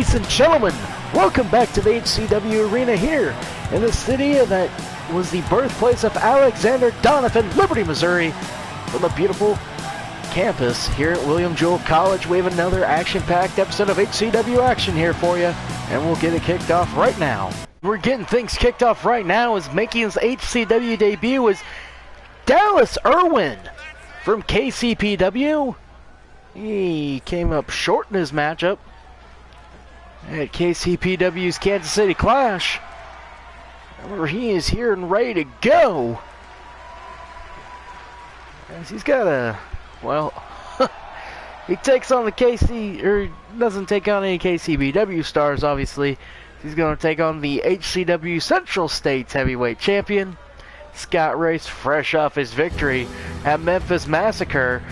Ladies and gentlemen, welcome back to the HCW Arena here in the city that was the birthplace of Alexander Donovan, Liberty, Missouri. From the beautiful campus here at William Jewell College, we have another action-packed episode of HCW Action here for you, and we'll get it kicked off right now. We're getting things kicked off right now as making his HCW debut is Dallas Irwin from KCPW. He came up short in his matchup at KCPW's Kansas City Clash. However, he is here and ready to go. As he's got a, well, he takes on the doesn't take on any KCPW stars, obviously. He's going to take on the HCW Central States Heavyweight Champion, Scott Race, fresh off his victory at Memphis Massacre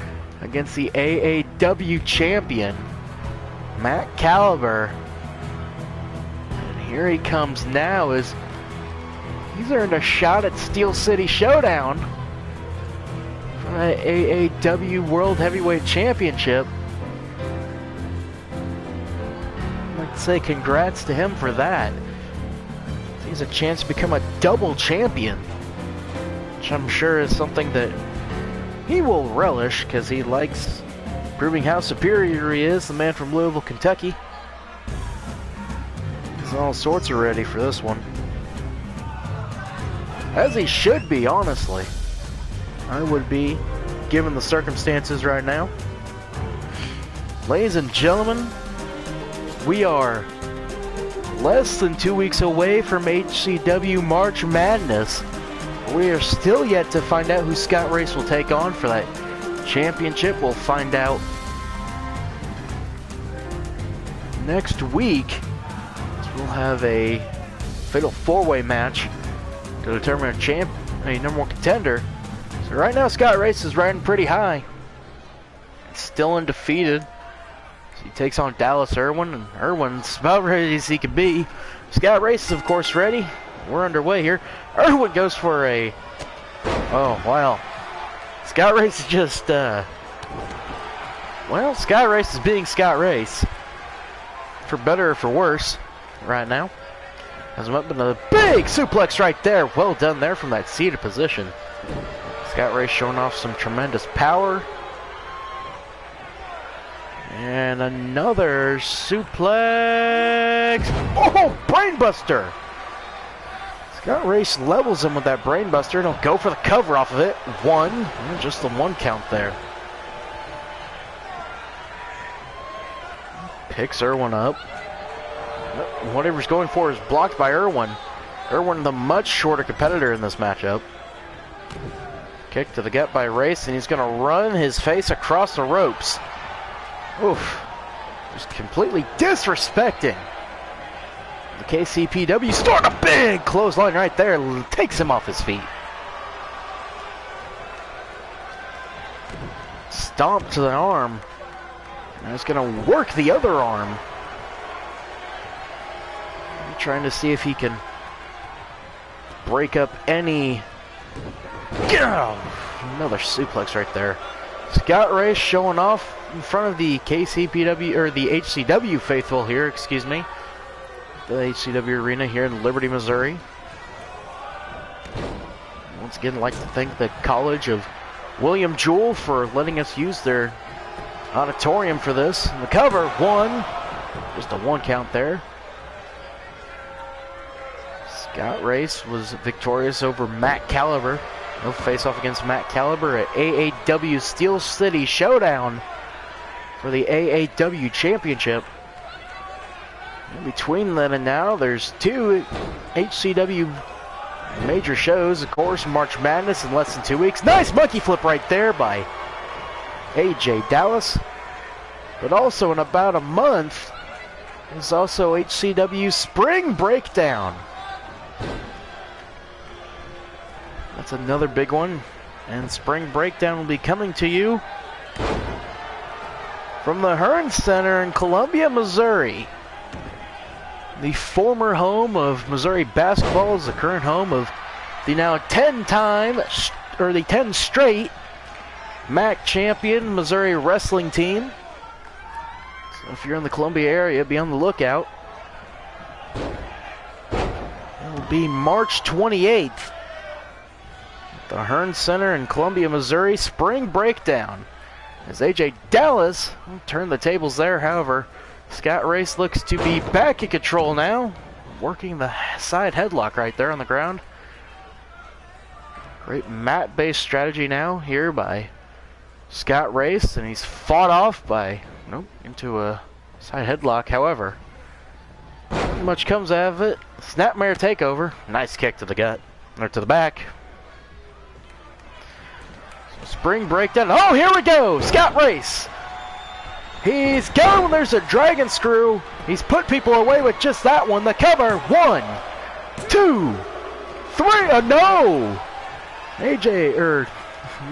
against the AAW Champion, Matt Caliber. And here he comes now as he's earned a shot at Steel City Showdown for the AAW World Heavyweight Championship. I'd like to say congrats to him for that. He has a chance to become a double champion, which I'm sure is something that he will relish because he likes proving how superior he is, the man from Louisville, Kentucky. He's all sorts of ready for this one. As he should be, honestly. I would be, given the circumstances right now. Ladies and gentlemen, we are less than 2 weeks away from HCW March Madness. We are still yet to find out who Scott Race will take on for that championship. We'll find out next week. We'll have a fatal four-way match to determine a number one contender. So right now Scott Race is riding pretty high. Still undefeated. So he takes on Dallas Irwin, and Irwin's about ready as he can be. Scott Race is of course ready. We're underway here. Irwin goes for a... Oh, wow. Scott Race is just, well, Scott Race is being Scott Race. For better or for worse, right now. Has him up in a big suplex right there. Well done there from that seated position. Scott Race showing off some tremendous power. And another suplex. Oh, brainbuster! Scott Race levels him with that brainbuster, and he'll go for the cover off of it. One, and just the one count there. Picks Irwin up. Whatever's going for is blocked by Irwin. Irwin, the much shorter competitor in this matchup. Kick to the gut by Race, and he's going to run his face across the ropes. Oof. Just completely disrespecting the KCPW. Starting a big clothesline right there. Takes him off his feet. Stomp to the arm. And he's going to work the other arm. Trying to see if he can break up any... Another suplex right there. Scott Race showing off in front of the KCPW, or the HCW faithful here, excuse me. The HCW arena here in Liberty, Missouri. Once again, I'd like to thank the College of William Jewell for letting us use their auditorium for this. And the cover, one. Just a one count there. Scott Race was victorious over Matt Caliber. He'll face off against Matt Caliber at AAW Steel City Showdown for the AAW Championship. In between then and now, there's two HCW major shows. Of course, March Madness in less than 2 weeks. Nice monkey flip right there by AJ Dallas. But also in about a month, there's also HCW Spring Breakdown. That's another big one. And Spring Breakdown will be coming to you from the Hearn Center in Columbia, Missouri. The former home of Missouri basketball is the current home of the now 10 straight MAC champion Missouri wrestling team. So if you're in the Columbia area, be on the lookout. It'll be March 28th at the Hearn Center in Columbia, Missouri. Spring Breakdown. As AJ Dallas turned the tables there, however, Scott Race looks to be back in control now, working the side headlock right there on the ground. Great mat-based strategy now here by Scott Race, and he's fought off by, into a side headlock, however. Not much comes out of it. Snapmare takeover. Nice kick to the gut, or to the back. Spring Breakdown. Oh, here we go! Scott Race! He's going! There's a dragon screw. He's put people away with just that one. The cover. 1, 2, 3. No! AJ, or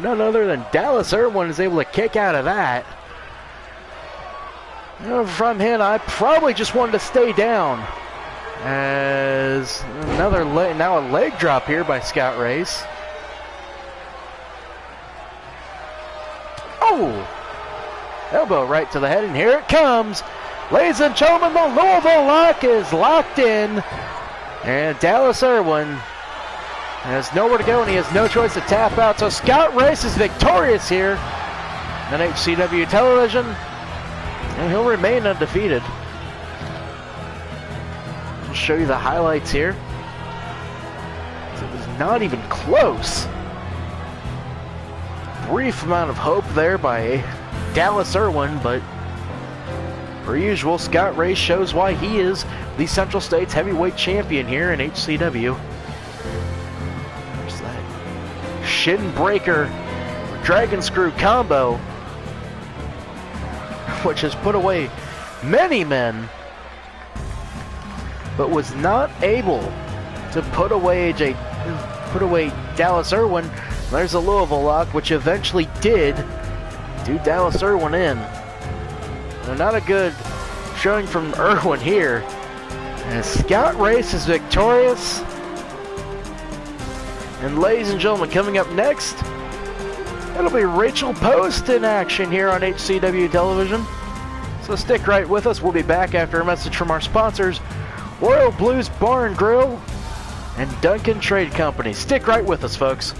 none other than Dallas Irwin is able to kick out of that. From him, I probably just wanted to stay down. As another now a leg drop here by Scott Race. Oh! Elbow right to the head, and here it comes. Ladies and gentlemen, the Louisville Lock is locked in. And Dallas Irwin has nowhere to go, and he has no choice to tap out. So Scott Race is victorious here on HCW television, and he'll remain undefeated. I'll show you the highlights here. It was not even close. Brief amount of hope there by Dallas Irwin, but per usual, Scott Race shows why he is the Central States heavyweight champion here in HCW. There's that shin breaker dragon screw combo, which has put away many men, but was not able to put away Dallas Irwin. There's a Louisville Lock, which eventually did do Dallas Irwin in. Not a good showing from Irwin here. And Scott Race is victorious. And ladies and gentlemen, coming up next, it'll be Rachel Post in action here on HCW television. So stick right with us. We'll be back after a message from our sponsors, Royal Blues Bar and Grill and Duncan Trade Company. Stick right with us, folks.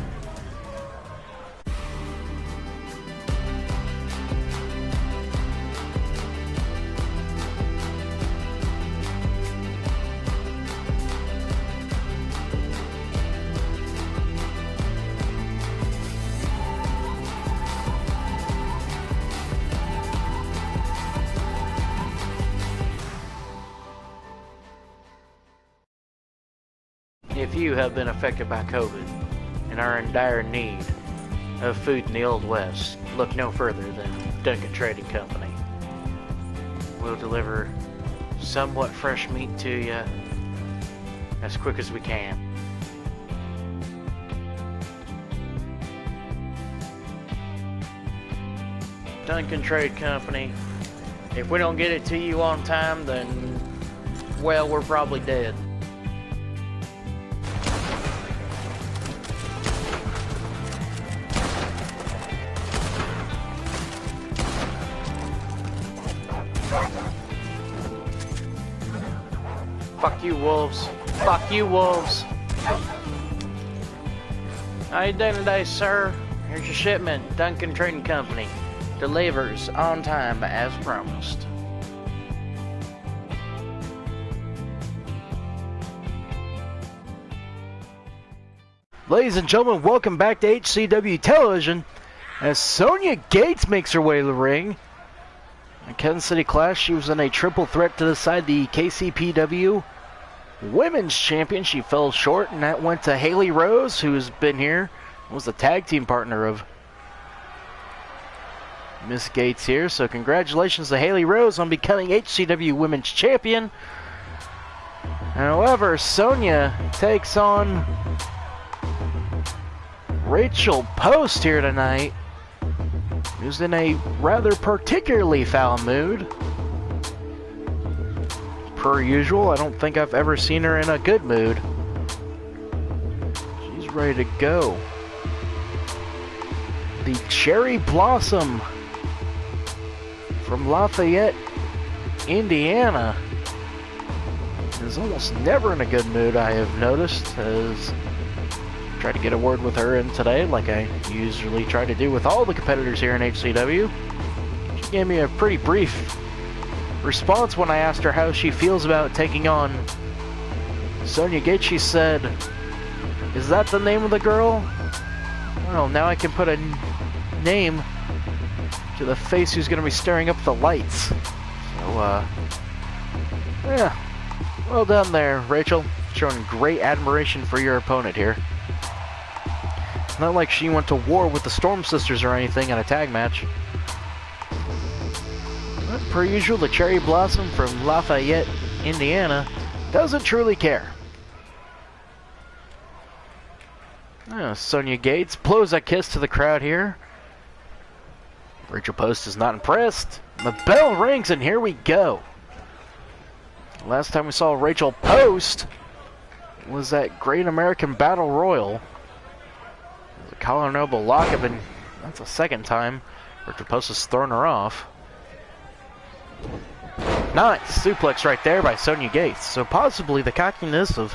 If you have been affected by COVID and are in dire need of food in the Old West, look no further than Duncan Trading Company. We'll deliver somewhat fresh meat to you as quick as we can. Duncan Trade Company, if we don't get it to you on time, then, well, we're probably dead. Fuck you, wolves. Fuck you, wolves. How you doing today, sir? Here's your shipment. Duncan Trading Company delivers on time as promised. Ladies and gentlemen, welcome back to HCW television as Sonya Gates makes her way to the ring. In Kansas City Clash, she was in a triple threat to decide the KCPW Women's Champion. She fell short, and that went to Haley Rose, who's been here, was the tag team partner of Miss Gates here. So congratulations to Haley Rose on becoming HCW Women's Champion. However, Sonya takes on Rachel Post here tonight, who's in a rather particularly foul mood. Per usual, I don't think I've ever seen her in a good mood. She's ready to go. The Cherry Blossom from Lafayette, Indiana is almost never in a good mood, I have noticed, as I tried to get a word with her in today, like I usually try to do with all the competitors here in HCW. She gave me a pretty brief response when I asked her how she feels about taking on Sonya Gates. She said, "Is that the name of the girl? Well, now I can put a name to the face who's going to be staring up the lights." So, yeah. Well done there, Rachel. Showing great admiration for your opponent here. It's not like she went to war with the Storm Sisters or anything in a tag match. But per usual, the Cherry Blossom from Lafayette, Indiana, doesn't truly care. Sonya Gates blows a kiss to the crowd here. Rachel Post is not impressed. The bell rings and here we go. Last time we saw Rachel Post was at Great American Battle Royal. The collar and elbow lockup, and that's the second time Rachel Post has thrown her off. Nice suplex right there by Sonya Gates. So possibly the cockiness of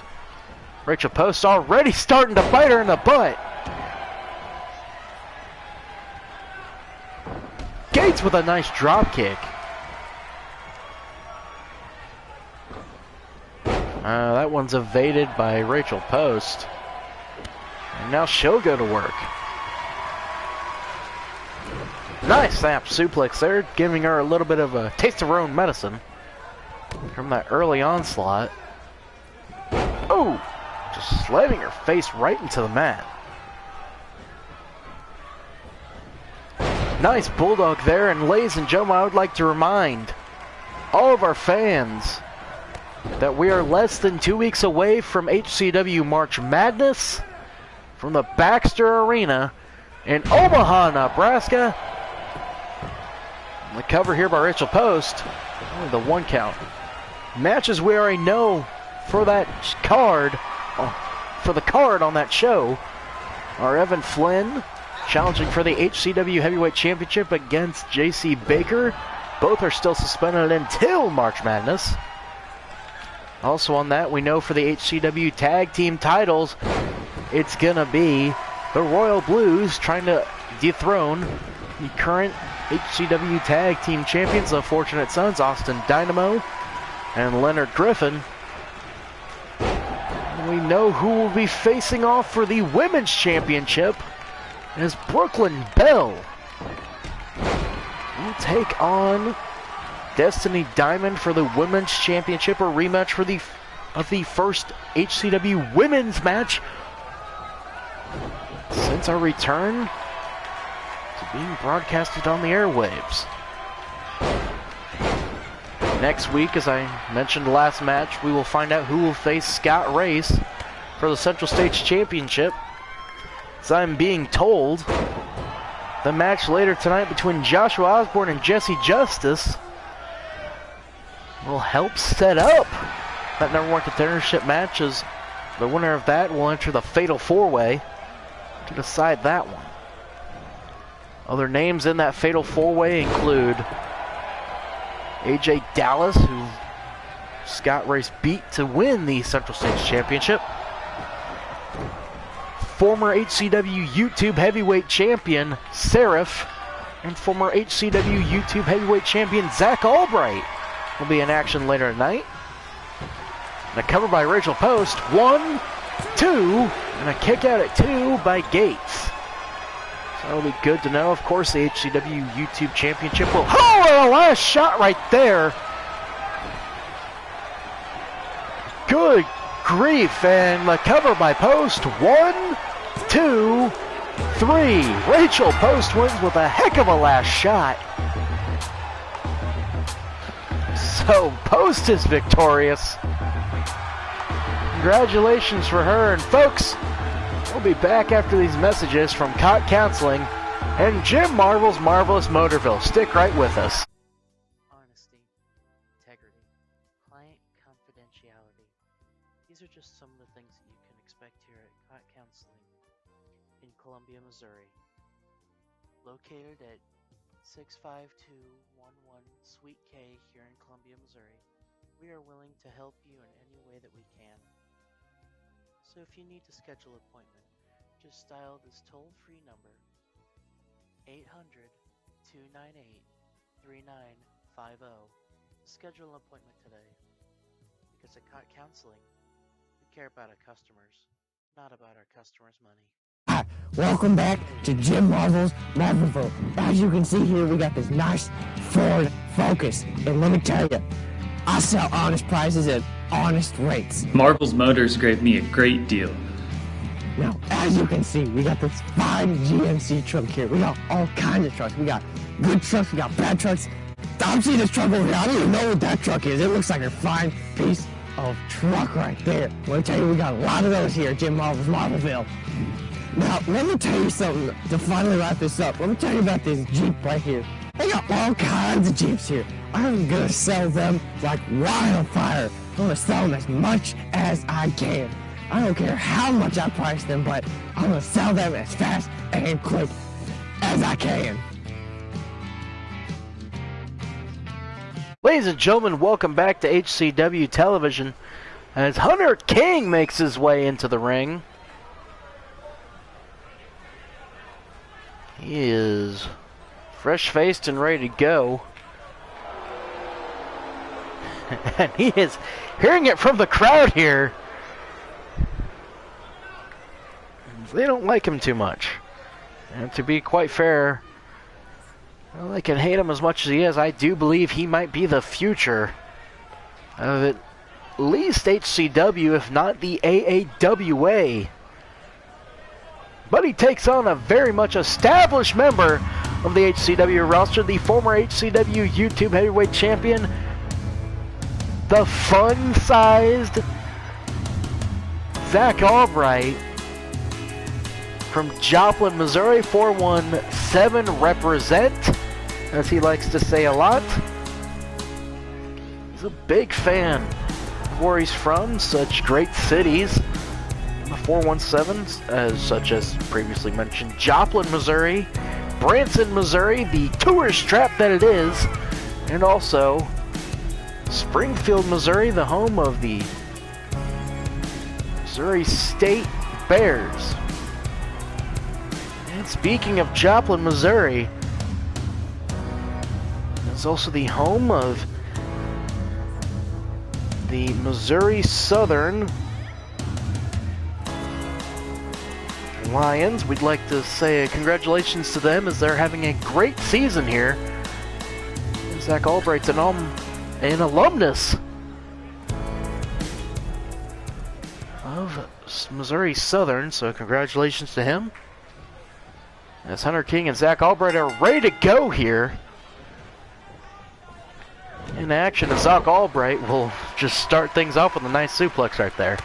Rachel Post already starting to bite her in the butt. Gates with a nice drop kick. That one's evaded by Rachel Post. And now she'll go to work. Nice snap suplex there, giving her a little bit of a taste of her own medicine from that early onslaught. Oh! Just slamming her face right into the mat. Nice bulldog there, and ladies and gentlemen, I would like to remind all of our fans that we are less than 2 weeks away from HCW March Madness from the Baxter Arena in Omaha, Nebraska. The cover here by Rachel Post, only the 1 count. Matches we already know for that card, for the card on that show, are Evan Flynn challenging for the HCW Heavyweight Championship against JC Baker. Both are still suspended until March Madness. Also on that, we know for the HCW Tag Team titles, it's gonna be the Royal Blues trying to dethrone the current HCW Tag Team Champions, the Fortunate Sons, Austin Dynamo and Leonard Griffin. We know who will be facing off for the Women's Championship as Brooklyn Bell will take on Destiny Diamond for the Women's Championship, a rematch for the first HCW Women's match since our return to being broadcasted on the airwaves. Next week, as I mentioned last match, we will find out who will face Scott Race for the Central States Championship. As I'm being told, the match later tonight between Joshua Osborne and Jesse Justice will help set up that #1 contendership match, as the winner of that will enter the Fatal 4-Way to decide that one. Other names in that Fatal 4-Way include AJ Dallas, who Scott Race beat to win the Central States Championship. Former HCW YouTube Heavyweight Champion Seraph and former HCW YouTube Heavyweight Champion Zach Albright will be in action later tonight. And a cover by Rachel Post, 1, 2, and a kick out at 2 by Gates. So that'll be good to know. Of course, the HCW YouTube Championship will... Oh, the last shot right there. Good grief, and the cover by Post, 1, 2, 3. Rachel Post wins with a heck of a last shot. So Post is victorious. Congratulations for her. And folks, we'll be back after these messages from Cot Counseling and Jim Marvel's Marvelous Motorville. Stick right with us. Honesty, integrity, client confidentiality. These are just some of the things that you can expect here at Cot Counseling in Columbia, Missouri. Located at 65211 Suite K here in Columbia, Missouri. We are willing to help you in any way that we can. So if you need to schedule an appointment, just dial this toll-free number, 800-298-3950, to schedule an appointment today. Because at Counseling, we care about our customers, not about our customers' money. Hi, welcome back to Jim Marvel's Marvelville. As you can see here, we got this nice Ford Focus, and let me tell you, I sell honest prices at honest rates. Marvel's Motors gave me a great deal. Now, as you can see, we got this fine GMC truck here. We got all kinds of trucks. We got good trucks, we got bad trucks. I'm seeing this truck over here. I don't even know what that truck is. It looks like a fine piece of truck right there. Let me tell you, we got a lot of those here at Jim Marvel's Marvelville. Now, let me tell you something to finally wrap this up. Let me tell you about this Jeep right here. They got all kinds of Jeeps here. I'm gonna sell them like wildfire. I'm gonna sell them as much as I can. I don't care how much I price them, but I'm gonna sell them as fast and quick as I can. Ladies and gentlemen, welcome back to HCW Television as Hunter King makes his way into the ring. He is fresh-faced and ready to go. And he is hearing it from the crowd here. They don't like him too much. And to be quite fair, well, they can hate him as much as he is. I do believe he might be the future of at least HCW, if not the AAWA. But he takes on a very much established member of the HCW roster, the former HCW YouTube Heavyweight Champion, the fun-sized Zach Albright from Joplin, Missouri. 417 represent, as he likes to say a lot. He's a big fan of where he's from, such great cities. The 417s, such as previously mentioned, Joplin, Missouri, Branson, Missouri, the tourist trap that it is, and also Springfield, Missouri, the home of the Missouri State Bears. And speaking of Joplin, Missouri, it's also the home of the Missouri Southern Lions. We'd like to say congratulations to them as they're having a great season here. Zach Albright's an alumnus of Missouri Southern, so congratulations to him. As Hunter King and Zach Albright are ready to go here. In action, as Zach Albright will just start things off with a nice suplex right there.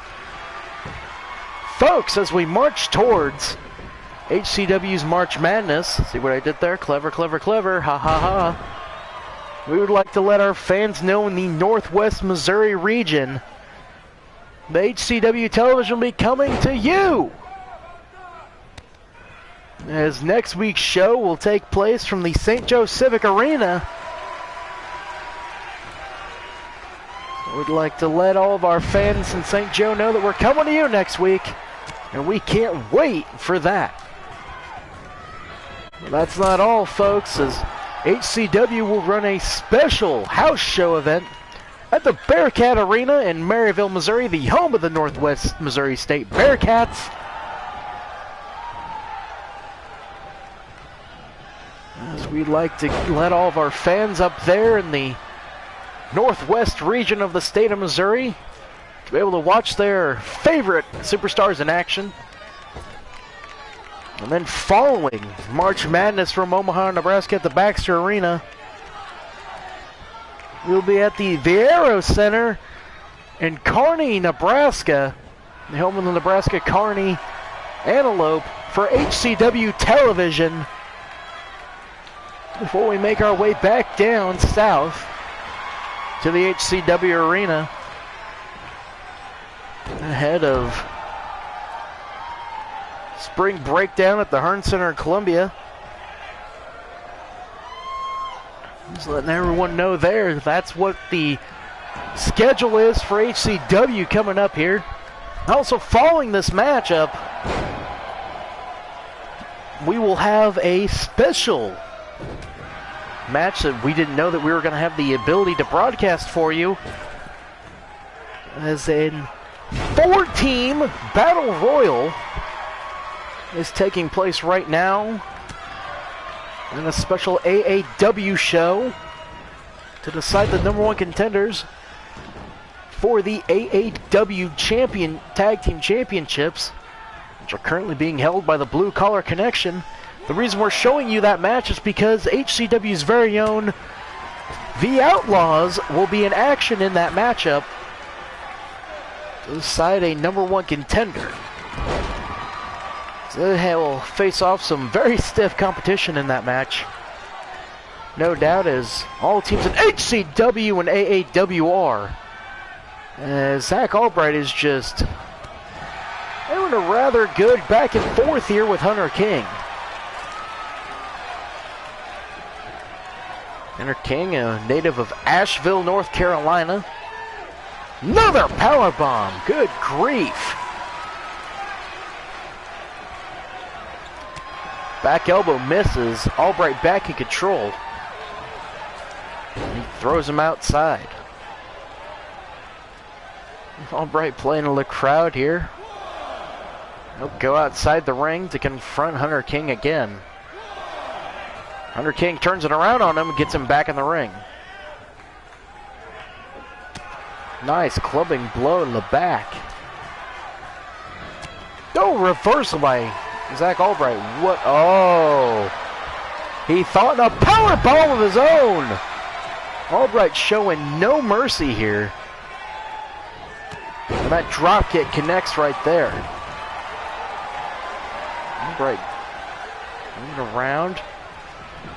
Folks, as we march towards HCW's March Madness, see what I did there? Clever, clever, clever, ha ha ha. We would like to let our fans know in the Northwest Missouri region, the HCW television will be coming to you. As next week's show will take place from the St. Joe Civic Arena. We'd like to let all of our fans in St. Joe know that we're coming to you next week, and we can't wait for that. Well, that's not all, folks, as HCW will run a special house show event at the Bearcat Arena in Maryville, Missouri, the home of the Northwest Missouri State Bearcats. As we'd like to let all of our fans up there in the Northwest region of the state of Missouri to be able to watch their favorite superstars in action. And then following March Madness from Omaha, Nebraska at the Baxter Arena, we'll be at the Viero Center in Kearney, Nebraska, the home of the Nebraska Kearney Antelope, for HCW television, before we make our way back down south to the HCW Arena ahead of spring breakdown at the Hearn Center in Columbia. Just letting everyone know there, that's what the schedule is for HCW coming up here. Also, following this matchup, we will have a special match that we didn't know that we were going to have the ability to broadcast for you. As in 4-team Battle Royal is taking place right now. And a special AAW show to decide the #1 contenders for the AAW Tag Team Championships, which are currently being held by the Blue Collar Connection. The reason we're showing you that match is because HCW's very own The Outlaws will be in action in that matchup to decide a #1 contender. So they will face off some very stiff competition in that match. No doubt, as all teams in HCW and AAW are. As Zach Albright is just having a rather good back and forth here with Hunter King. Hunter King, a native of Asheville, North Carolina. Another powerbomb. Good grief. Back elbow misses. Albright back in control. He throws him outside. Albright playing in the crowd here. He'll go outside the ring to confront Hunter King again. Hunter King turns it around on him and gets him back in the ring. Nice clubbing blow in the back. Oh, reversal by Zach Albright. What? Oh. He thought a power bomb of his own. Albright showing no mercy here. And that drop kick connects right there. Albright moving around.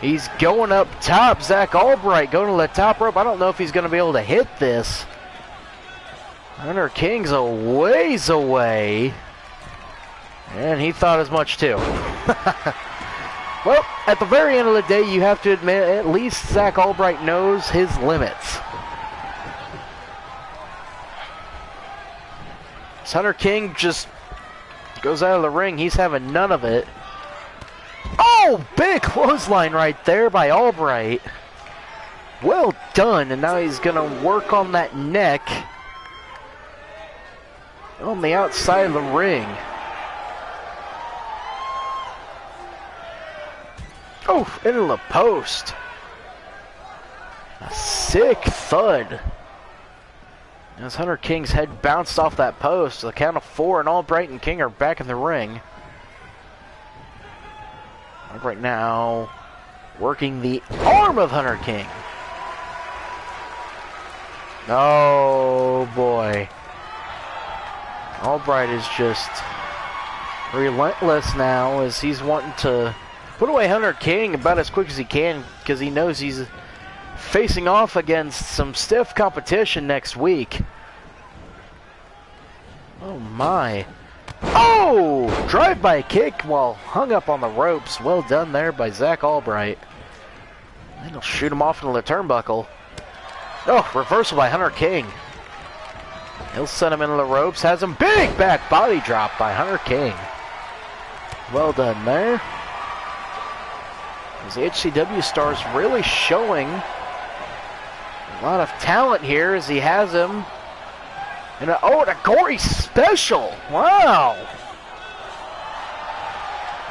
He's going up top. Zach Albright going to the top rope. I don't know if he's going to be able to hit this. Hunter King's a ways away. And he thought as much too. Well, at the very end of the day, you have to admit, at least Zach Albright knows his limits. As Hunter King just goes out of the ring, he's having none of it. Oh, big clothesline right there by Albright. Well done, and now he's going to work on that neck on the outside of the ring. Oh, into the post. A sick thud. As Hunter King's head bounced off that post, the count of 4, and Albright and King are back in the ring. Albright now working the arm of Hunter King. Oh boy. Albright is just relentless now as he's wanting to put away Hunter King about as quick as he can because he knows he's facing off against some stiff competition next week. Oh my. Oh! Drive-by kick while hung up on the ropes. Well done there by Zach Albright. And he'll shoot him off into the turnbuckle. Oh, reversal by Hunter King. He'll send him into the ropes. Has him big back body drop by Hunter King. Well done there. As the HCW star's really showing a lot of talent here as he has him. And a gory special. Wow.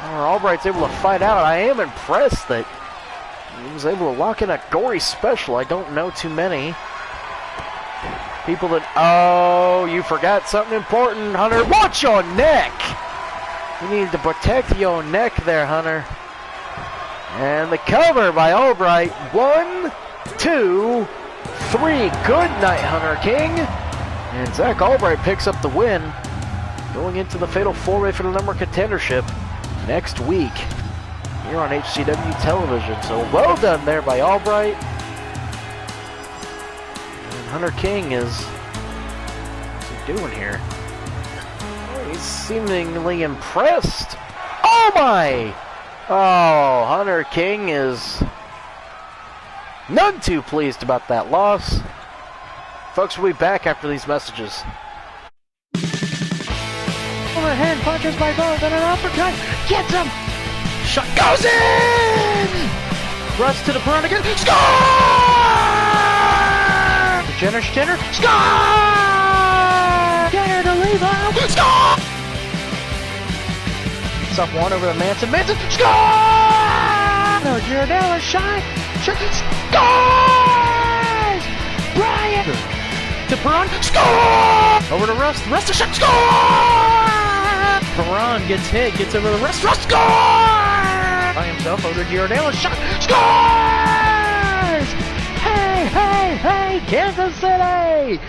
Albright's able to fight out. I am impressed that he was able to lock in a gory special. I don't know too many people that... Oh, you forgot something important, Hunter. Watch your neck. You need to protect your neck there, Hunter. And the cover by Albright. 1, 2, 3. Good night, Hunter King. And Zach Albright picks up the win, going into the Fatal 4-Way for the #1 contendership next week here on HCW television. So well done there by Albright. And Hunter King what's he doing here? Oh, he's seemingly impressed. Oh my! Oh, Hunter King is none too pleased about that loss. Folks, we'll be back after these messages. Overhand punches by both and an uppercut. Gets him! Shot goes in! Rush to the front again. Score! Jenner, score! Jenner to Levo. Score! Up one over to Manson. Manson, score! No, Giordano shot. Scores! Bryant to Perron. Score! Over to Rust. Rust to shot. Score! Perron gets hit. Gets over to Rust. Rust score! By himself over to Giordano. Shot. Scores! Hey, hey, hey, Kansas City!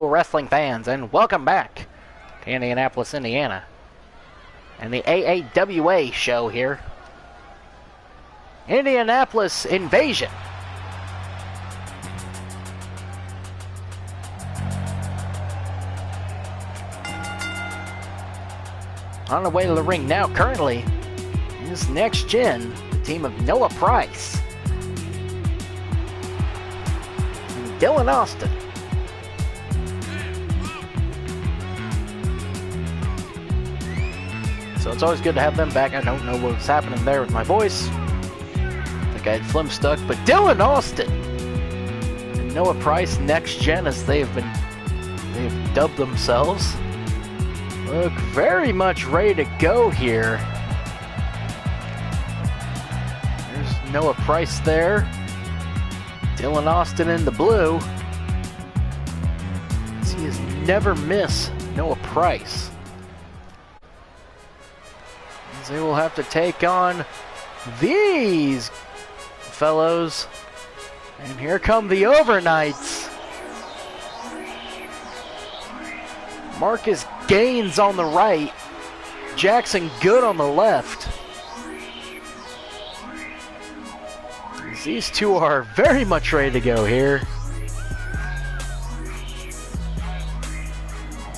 Wrestling fans, and welcome back to Indianapolis, Indiana, and the AAWA show here. Indianapolis Invasion. On the way to the ring now, currently, is Next Gen, the team of Noah Price and Dylan Austin. So it's always good to have them back. I don't know what's happening there with my voice. I think I had phlegm stuck. But Dylan Austin and Noah Price, Next Gen, as they've dubbed themselves, look very much ready to go here. There's Noah Price there. Dylan Austin in the blue. He has never missed Noah Price. They will have to take on these fellows. And here come the overnights. Marcus Gaines on the right. Jackson Good on the left. These two are very much ready to go here.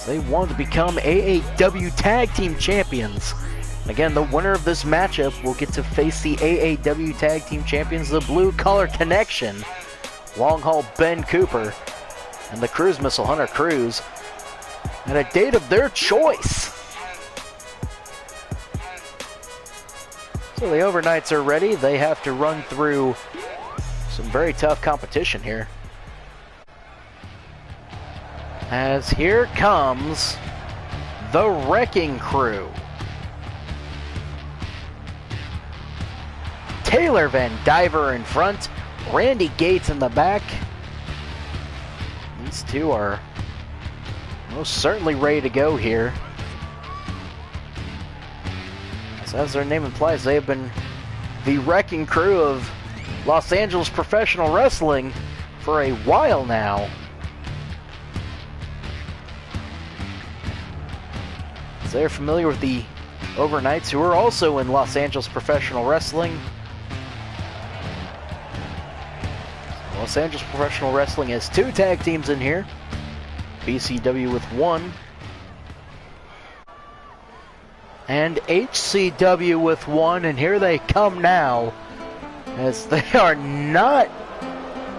They want to become AAW Tag Team Champions. Again, the winner of this matchup will get to face the AAW Tag Team Champions, the Blue Collar Connection, Long Haul Ben Cooper, and the Cruise Missile Hunter Cruz, at a date of their choice. So the overnights are ready. They have to run through some very tough competition here. As here comes the Wrecking Crew. Taylor Van Diver in front, Randy Gates in the back. These two are most certainly ready to go here. As their name implies, they have been the Wrecking Crew of Los Angeles Professional Wrestling for a while now. As they're familiar with the overnights, who are also in Los Angeles Professional Wrestling. Los Angeles Professional Wrestling has 2 tag teams in here. BCW with 1. And HCW with 1. And here they come now, as they are not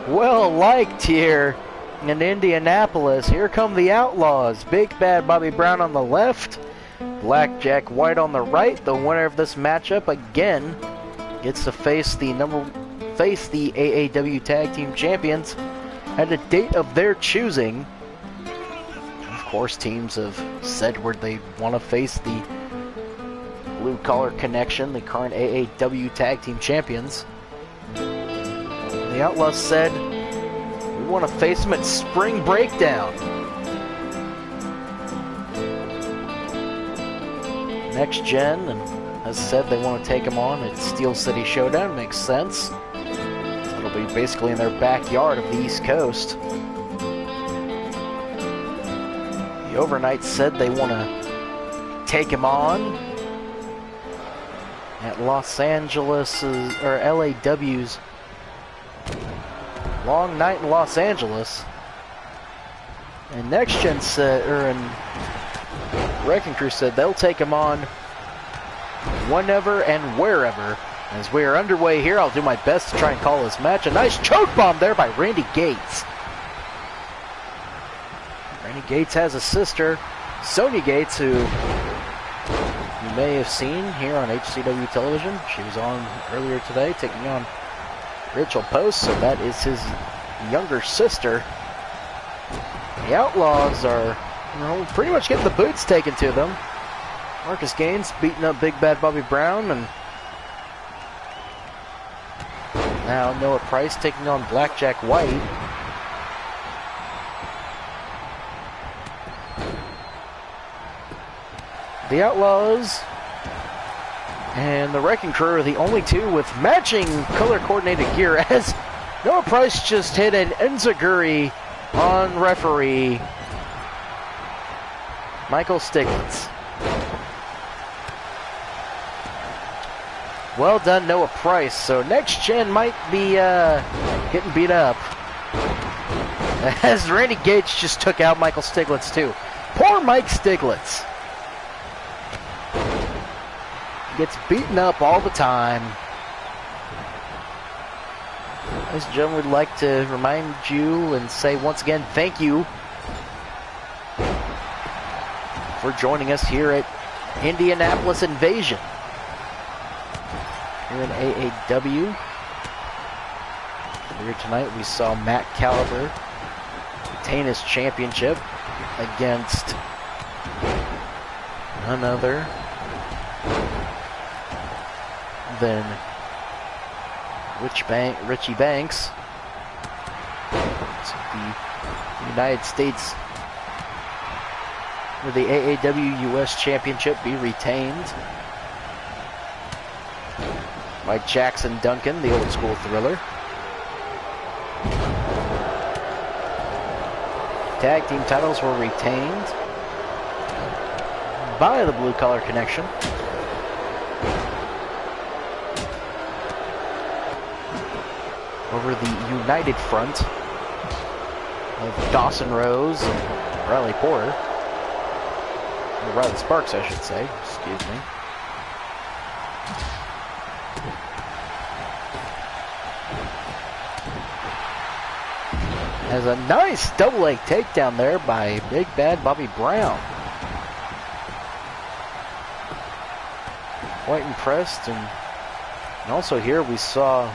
well liked here in Indianapolis. Here come the Outlaws. Big Bad Bobby Brown on the left. Blackjack White on the right. The winner of this matchup again gets to face the AAW Tag Team Champions at a date of their choosing. Of course, teams have said where they want to face the Blue Collar Connection, the current AAW Tag Team Champions. The Outlaws said, we want to face them at Spring Breakdown. Next Gen has said they want to take them on at Steel City Showdown. Makes sense. It'll be basically in their backyard of the East Coast. The Overnight said they want to take him on at Los Angeles, or LAW's long night in Los Angeles. And Next Gen said, Wrecking Crew said they'll take him on whenever and wherever. As we are underway here, I'll do my best to try and call this match. A nice choke bomb there by Randy Gates. Randy Gates has a sister, Sonya Gates, who you may have seen here on HCW television. She was on earlier today taking on Rachel Post, so that is his younger sister. The Outlaws are, pretty much getting the boots taken to them. Marcus Gaines beating up Big Bad Bobby Brown, and now Noah Price taking on Blackjack White. The Outlaws and the Wrecking Crew are the only two with matching color-coordinated gear, as Noah Price just hit an enziguri on referee Michael Stiglitz. Well done, Noah Price. So Next Gen might be getting beat up, as Randy Gates just took out Michael Stiglitz too. Poor Mike Stiglitz. Gets beaten up all the time. Ladies and gentlemen, we'd like to remind you and say once again thank you for joining us here at Indianapolis Invasion. Here in AAW. Here tonight we saw Matt Caliber retain his championship against none other than Richie Banks. So the United States, where the AAW US Championship be retained by Jackson Duncan, the Old School Thriller. Tag team titles were retained by the Blue Collar Connection. Over the United Front of Dawson Rose and Riley Porter. Or Riley Sparks, I should say. Excuse me. Has a nice double leg takedown there by Big Bad Bobby Brown. Quite impressed. And also here we saw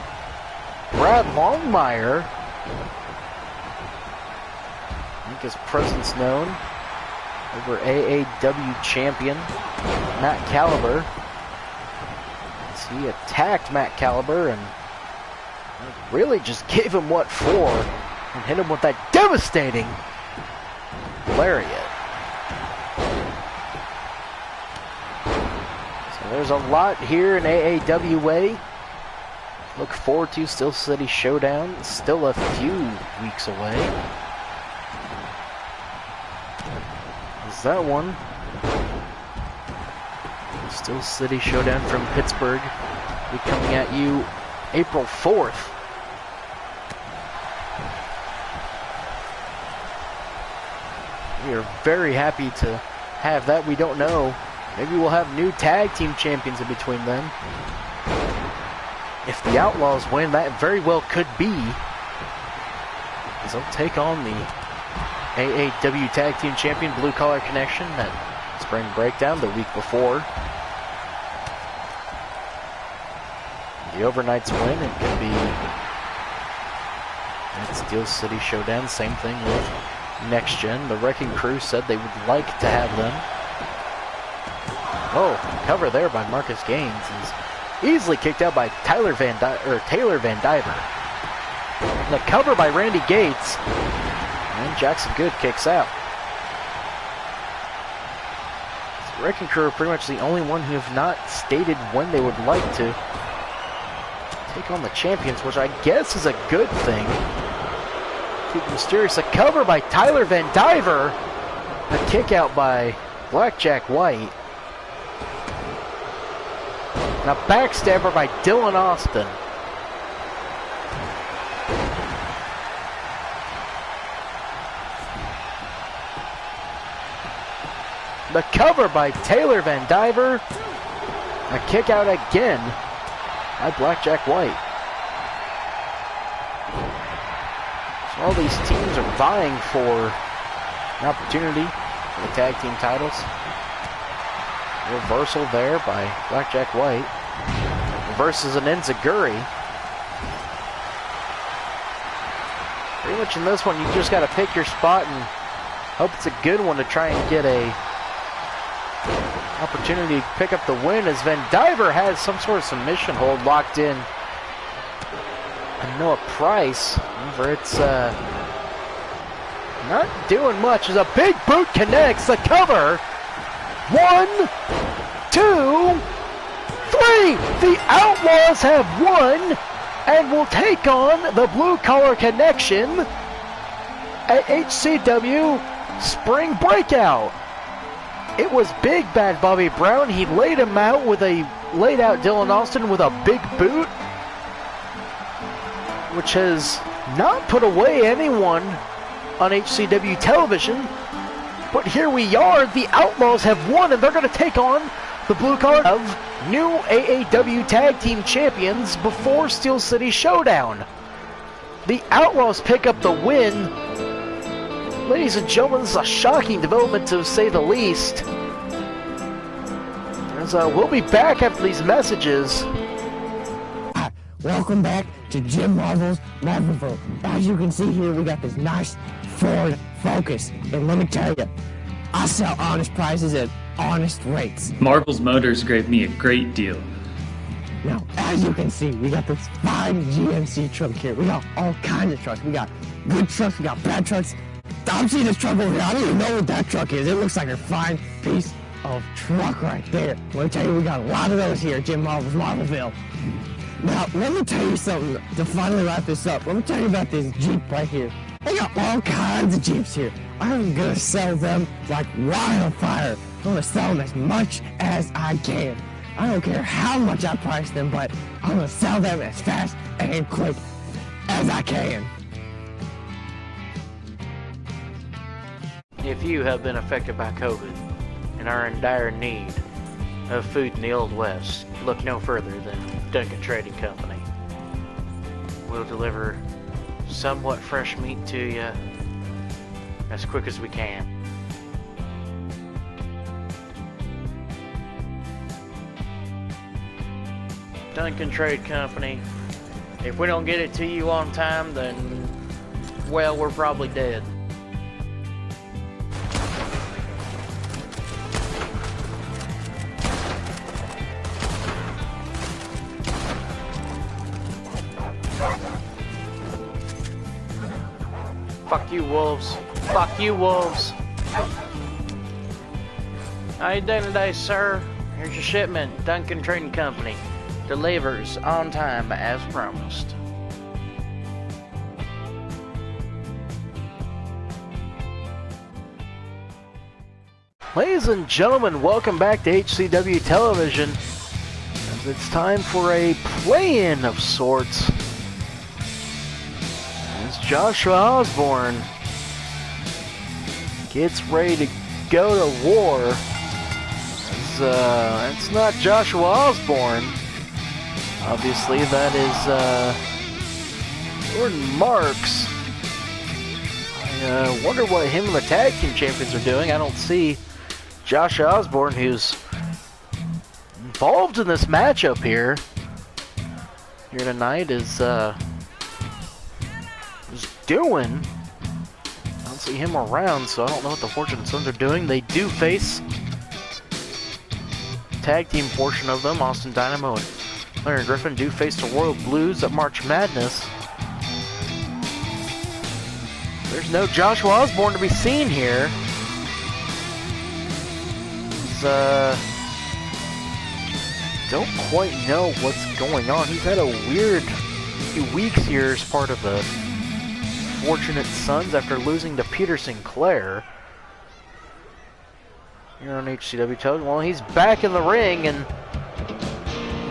Brad Longmire make his presence known over AAW champion Matt Caliber, as he attacked Matt Caliber and really just gave him what for, and hit him with that devastating lariat. So there's a lot here in AAWA. Look forward to. Steel City Showdown, still a few weeks away. Is that one? Steel City Showdown from Pittsburgh will be coming at you April 4th. We are very happy to have that. We don't know. Maybe we'll have new tag team champions in between then. If the Outlaws win, that very well could be, as they'll take on the AAW Tag Team Champion Blue Collar Connection at Spring Breakdown the week before. The Overnights win, it could be at Steel City Showdown. Same thing with Next Gen. The Wrecking Crew said they would like to have them. Oh, cover there by Marcus Gaines is easily kicked out by Taylor Van Diver. And the cover by Randy Gates. And Jackson Good kicks out. So Wrecking Crew are pretty much the only one who have not stated when they would like to take on the champions, which I guess is a good thing. Keep mysterious. A cover by Tyler Van Diver. A kick out by Blackjack White. And a backstabber by Dylan Austin. The cover by Taylor Van Diver. A kick out again by Blackjack White. So all these teams are vying for an opportunity for the tag team titles. Reversal there by Blackjack White. Reverses an enziguri. Pretty much in this one, you just got to pick your spot and hope it's a good one to try and get a opportunity to pick up the win, as Van Diver has some sort of submission hold locked in. And Noah Price, however, it's not doing much as a big boot connects the cover. 1, 2, 3. The Outlaws have won and will take on the Blue Collar Connection at HCW Spring Breakout. It was Big Bad Bobby Brown. He laid out Dylan Austin with a big boot, which has not put away anyone on HCW television. But here we are, the Outlaws have won, and they're going to take on the Blue Collar of new AAW Tag Team Champions before Steel City Showdown. The Outlaws pick up the win. Ladies and gentlemen, this is a shocking development to say the least. As we'll be back after these messages. Welcome back to Jim Marvel's Marvelville. As you can see here, we got this nice Ford Focus. And let me tell you, I sell honest prices at honest rates. Marvel's Motors gave me a great deal. Now, as you can see, we got this fine GMC truck here. We got all kinds of trucks. We got good trucks, we got bad trucks. I'm seeing this truck over here. I don't even know what that truck is. It looks like a fine piece of truck right there. Let me tell you, we got a lot of those here at Jim Marvel's Marvelville. Now, let me tell you something to finally wrap this up. Let me tell you about this Jeep right here. They got all kinds of Jeeps here. I'm gonna sell them like wildfire. I'm gonna sell them as much as I can. I don't care how much I price them, but I'm gonna sell them as fast and quick as I can. If you have been affected by COVID and are in dire need of food in the Old West, look no further than Duncan Trading Company. We'll deliver somewhat fresh meat to you as quick as we can. Duncan Trade Company. If we don't get it to you on time, then, well, we're probably dead. Fuck you, wolves. Fuck you, wolves. How you doing today, sir? Here's your shipment. Duncan Trading Company. Delivers on time as promised. Ladies and gentlemen, welcome back to HCW Television. As it's time for a play-in of sorts. As Joshua Osborne gets ready to go to war. As, it's not Joshua Osborne. Obviously, that is Jordan Marks. I wonder what him and the Tag Team Champions are doing. I don't see Joshua Osborne, who's involved in this matchup here tonight, is doing. I don't see him around, so I don't know what the Fortune Sons are doing. They do face tag team portion of them. Austin Dynamo and Larry Griffin do face the Royal Blues at March Madness. There's no Joshua Osborne to be seen here. Don't quite know what's going on. He's had a weird few weeks here as part of the Fortunate Sons after losing to Peter Sinclair. here on HCW television. Well, he's back in the ring, and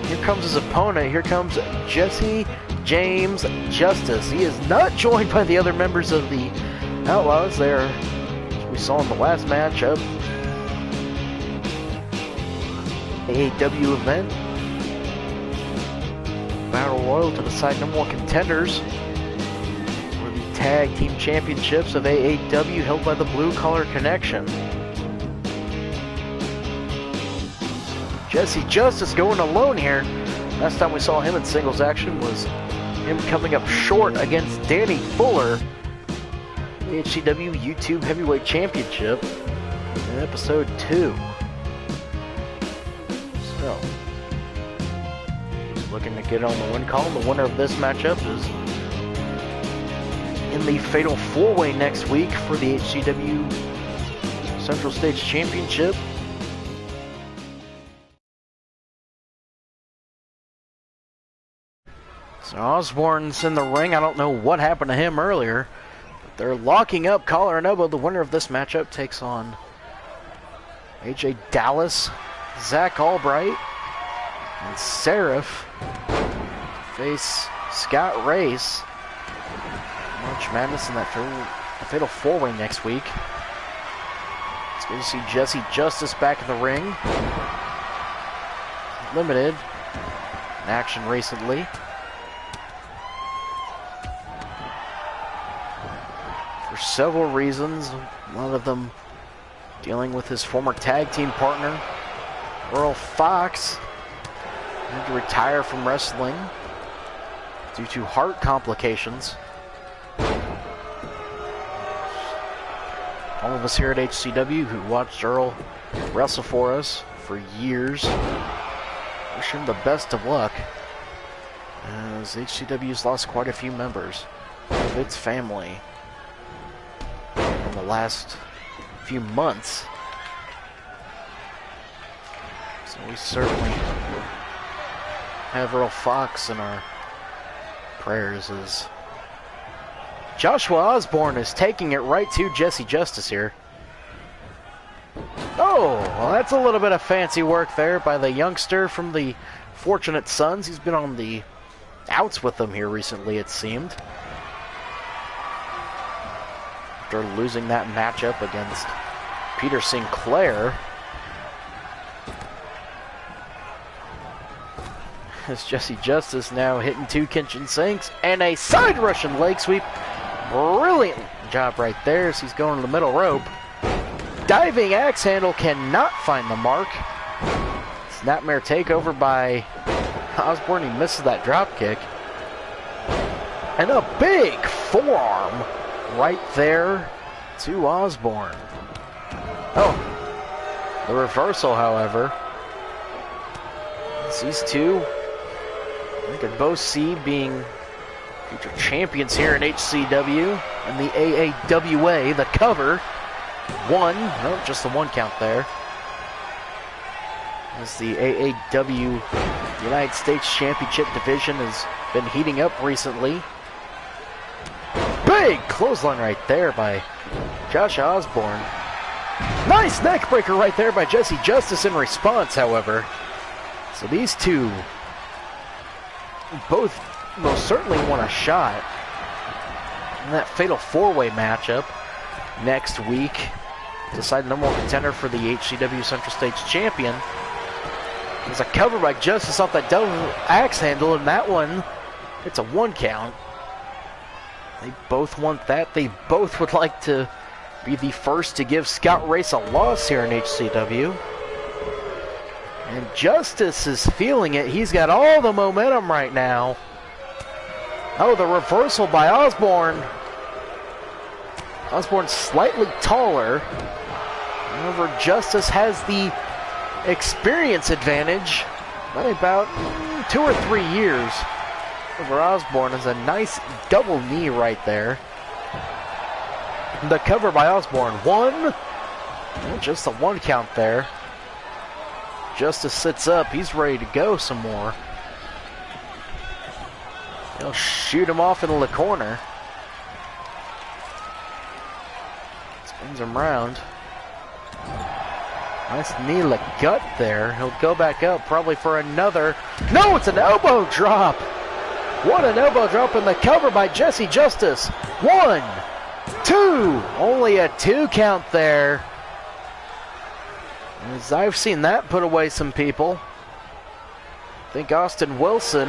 here comes his opponent. Here comes Jesse James Justice. He is not joined by the other members of the Outlaws there, as we saw in the last matchup. AAW event. Battle Royal to decide no more contenders for the Tag Team Championships of AAW held by the Blue Collar Connection. Jesse Justice going alone here. Last time we saw him in singles action was him coming up short against Danny Fuller, the HCW YouTube Heavyweight Championship in episode 2. So, he's looking to get on the win column. The winner of this matchup is in the Fatal 4-Way next week for the HCW Central States Championship. So Osborne's in the ring. I don't know what happened to him earlier, but they're locking up collar and elbow. The winner of this matchup takes on AJ Dallas, Zach Albright, and Seraph face Scott Race. March Madness in that Fatal 4-Way next week. It's good to see Jesse Justice back in the ring. Limited in action recently. For several reasons, a lot of them dealing with his former tag team partner, Earl Fox. He had to retire from wrestling due to heart complications. All of us here at HCW who watched Earl wrestle for us for years wish him the best of luck, as HCW's lost quite a few members of its family in the last few months. So we certainly have Earl Fox in our prayers, as Joshua Osborne is taking it right to Jesse Justice here. Oh, well, that's a little bit of fancy work there by the youngster from the Fortunate Sons. He's been on the outs with them here recently, it seemed, after losing that matchup against Peter Sinclair. As Jesse Justice now hitting 2 kitchen sinks and a side Russian leg sweep. Brilliant job right there as he's going to the middle rope. Diving axe handle cannot find the mark. Snapmare takeover by Osborne. He misses that drop kick. And a big forearm right there to Osborne. Oh, the reversal, however. These two, we could both see being future champions here in HCW and the AAWA. The cover, just the one count there, as the AAW United States Championship division has been heating up recently. Big clothesline right there by Josh Osborne. Nice neck breaker right there by Jesse Justice in response, however. So these two both most certainly want a shot in that Fatal 4-Way matchup next week. Decide no more contender for the HCW Central States champion. There's a cover by Justice off that double axe handle, and that one, it's a 1 count. They both want that. They both would like to be the first to give Scott Race a loss here in HCW. And Justice is feeling it. He's got all the momentum right now. Oh, the reversal by Osborne. Osborne's slightly taller. However, Justice has the experience advantage by about 2 or 3 years over Osborne. Is a nice double knee right there. The cover by Osborne. 1. Just a 1 count there. Justice sits up. He's ready to go some more. He'll shoot him off into the corner. Spins him round. Nice knee to the gut there. He'll go back up probably for another. No, it's an elbow drop. What an elbow drop in the cover by Jesse Justice. 1, 2. Only a 2 count there. As I've seen that put away some people. I think Austin Wilson,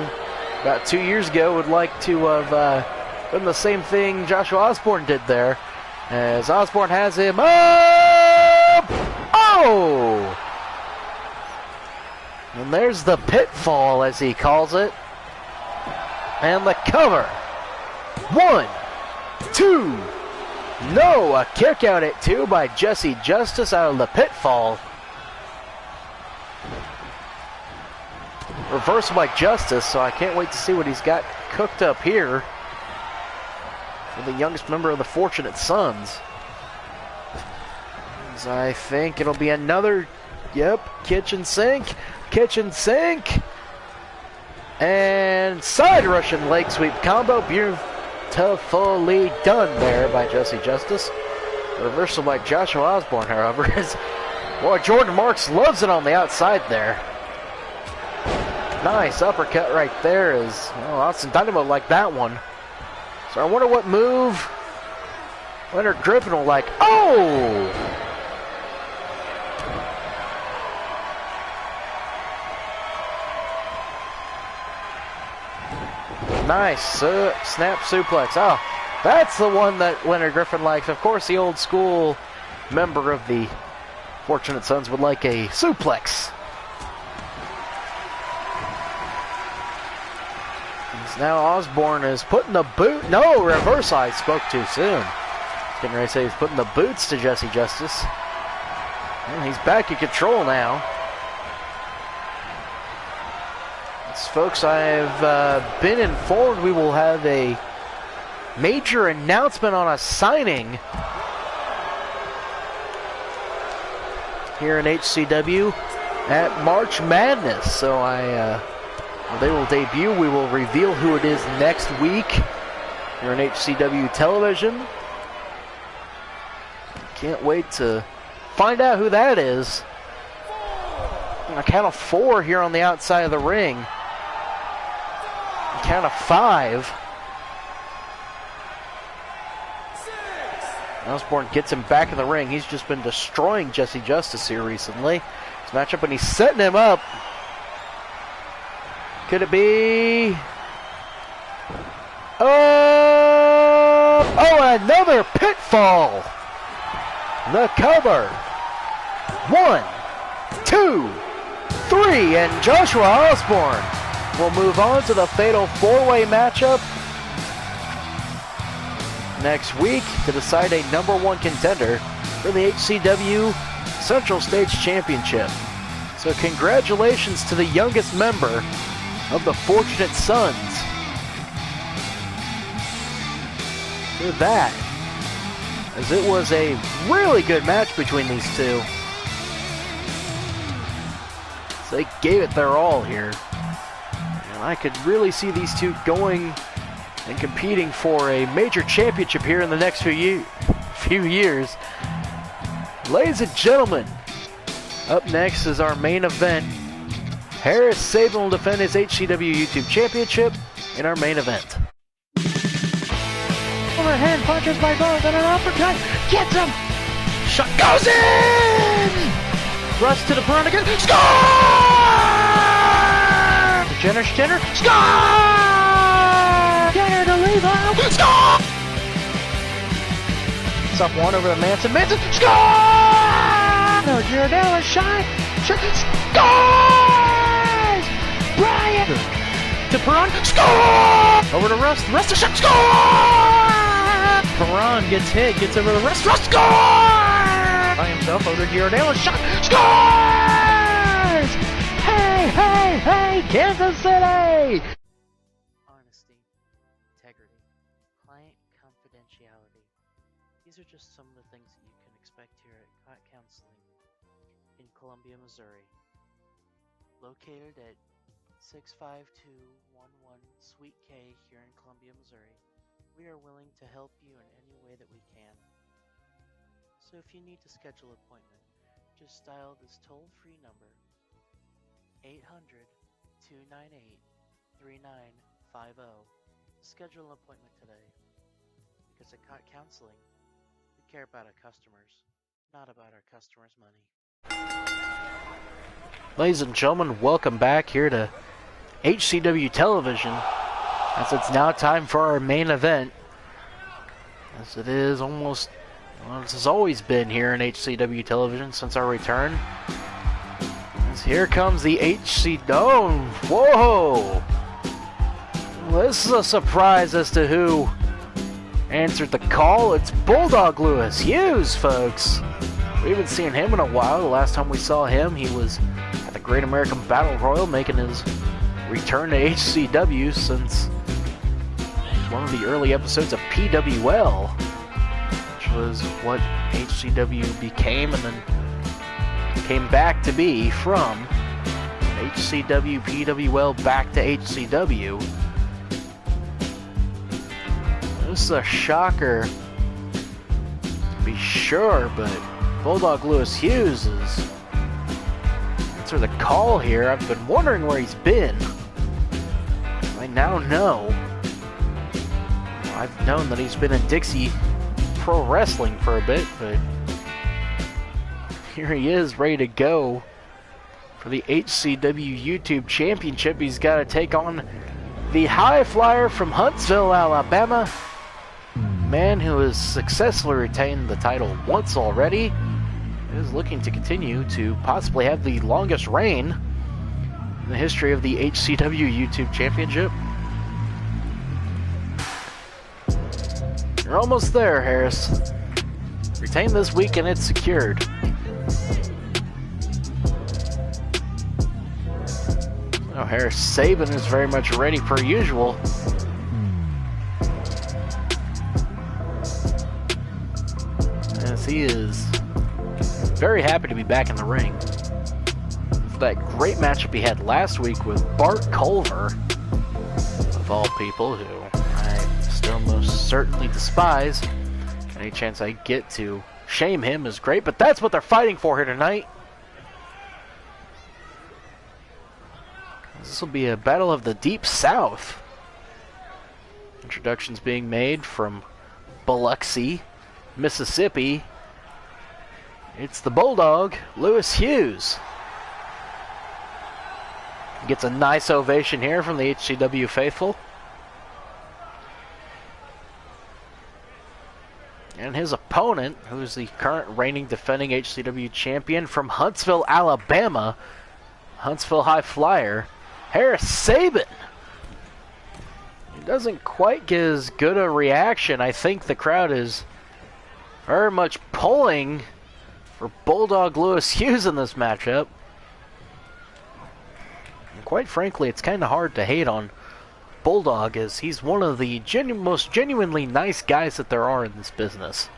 about 2 years ago, would like to have done the same thing Joshua Osborne did there. As Osborne has him up. Oh! And there's the pitfall, as he calls it. And the cover. 1, 2. No, a kick out at 2 by Jesse Justice out of the pitfall. Reversal by Justice, so I can't wait to see what he's got cooked up here for the youngest member of the Fortunate Sons. As I think it'll be another, kitchen sink, and side Russian leg sweep combo. Beautifully done there by Jesse Justice. Reversal by Joshua Osborne, however, is, boy, Jordan Marks loves it on the outside there. Nice uppercut right there. Austin Dynamo like that one. So I wonder what move Leonard Griffin will like. Oh! Nice snap suplex. Oh, that's the one that Leonard Griffin likes. Of course, the old school member of the Fortunate Sons would like a suplex. Now Osborne is putting the boot. No, reverse. I spoke too soon. Getting ready to say he's putting the boots to Jesse Justice. And he's back in control now. As folks, I've been informed we will have a major announcement on a signing here in HCW at March Madness. So they will debut. We will reveal who it is next week here on HCW television. Can't wait to find out who that is. On a count of 4 here on the outside of the ring. A count of 5. Osborne gets him back in the ring. He's just been destroying Jesse Justice here recently. This matchup, and he's setting him up. Could it be? Oh, another pitfall. The cover. 1, 2, 3, and Joshua Osborne will move on to the fatal 4-way matchup next week to decide a #1 contender for the HCW Central Stage Championship. So congratulations to the youngest member of the Fortunate Sons for that, as it was a really good match between these two. So they gave it their all here, and I could really see these two going and competing for a major championship here in the next few years. Ladies and gentlemen, up next is our main event. Harris Sabin will defend his HCW YouTube Championship in our main event. Overhand punches by both and an uppercut. Gets him! Shot goes in! Thrust to the front again. Score! Jenner, score! Jenner to Levo. Score! It's up 1 over the Manson, score! No, Giordano shot. Score! Brian to Perron, score! Over to Rust to shot, score! Perron gets hit, gets over the Rust, score! By himself over to Giordano, shot, scores! Hey, Kansas City! Honesty, integrity, client confidentiality. These are just some of the things that you can expect here at Client Counseling in Columbia, Missouri. Located at 65211 Suite K here in Columbia, Missouri, we are willing to help you in any way that we can. So if you need to schedule an appointment, Just dial this toll-free number, 800-298-3950, to schedule an appointment today. Because at counseling, we care about our customers, not about our customers' money. Ladies and gentlemen, welcome back here to HCW Television, as it's now time for our main event, as it is almost, well, this has always been here in HCW Television since our return. As here comes the HC, whoa! Well, this is a surprise as to who answered the call. It's Bulldog Lewis Hughes, folks. We haven't seen him in a while. The last time we saw him, he was at the Great American Battle Royal, making his return to HCW since one of the early episodes of PWL, which was what HCW became and then came back to be from HCW, PWL, back to HCW. This is a shocker, to be sure, but Bulldog Lewis Hughes is answered the call here. I've been wondering where he's been. I now know. I've known that he's been in Dixie Pro Wrestling for a bit, but here he is, ready to go for the HCW YouTube Championship. He's got to take on the high flyer from Huntsville, Alabama. Man who has successfully retained the title once already, is looking to continue to possibly have the longest reign in the history of the HCW YouTube Championship. You're almost there, Harris. Retain this week and it's secured. Oh, Harris Sabin is very much ready per usual. As he is very happy to be back in the ring. For that great matchup he had last week with Bart Culver, of all people, who I still most certainly despise. Any chance I get to shame him is great, but that's what they're fighting for here tonight. This will be a battle of the Deep South. Introductions being made from Biloxi, Mississippi. It's the Bulldog, Lewis Hughes. Gets a nice ovation here from the HCW faithful. And his opponent, who's the current reigning defending HCW champion from Huntsville, Alabama, Huntsville High Flyer, Harris Sabin. He doesn't quite get as good a reaction. I think the crowd is very much pulling for Bulldog Lewis Hughes in this matchup. And quite frankly, it's kind of hard to hate on Bulldog, as he's one of the most genuinely nice guys that there are in this business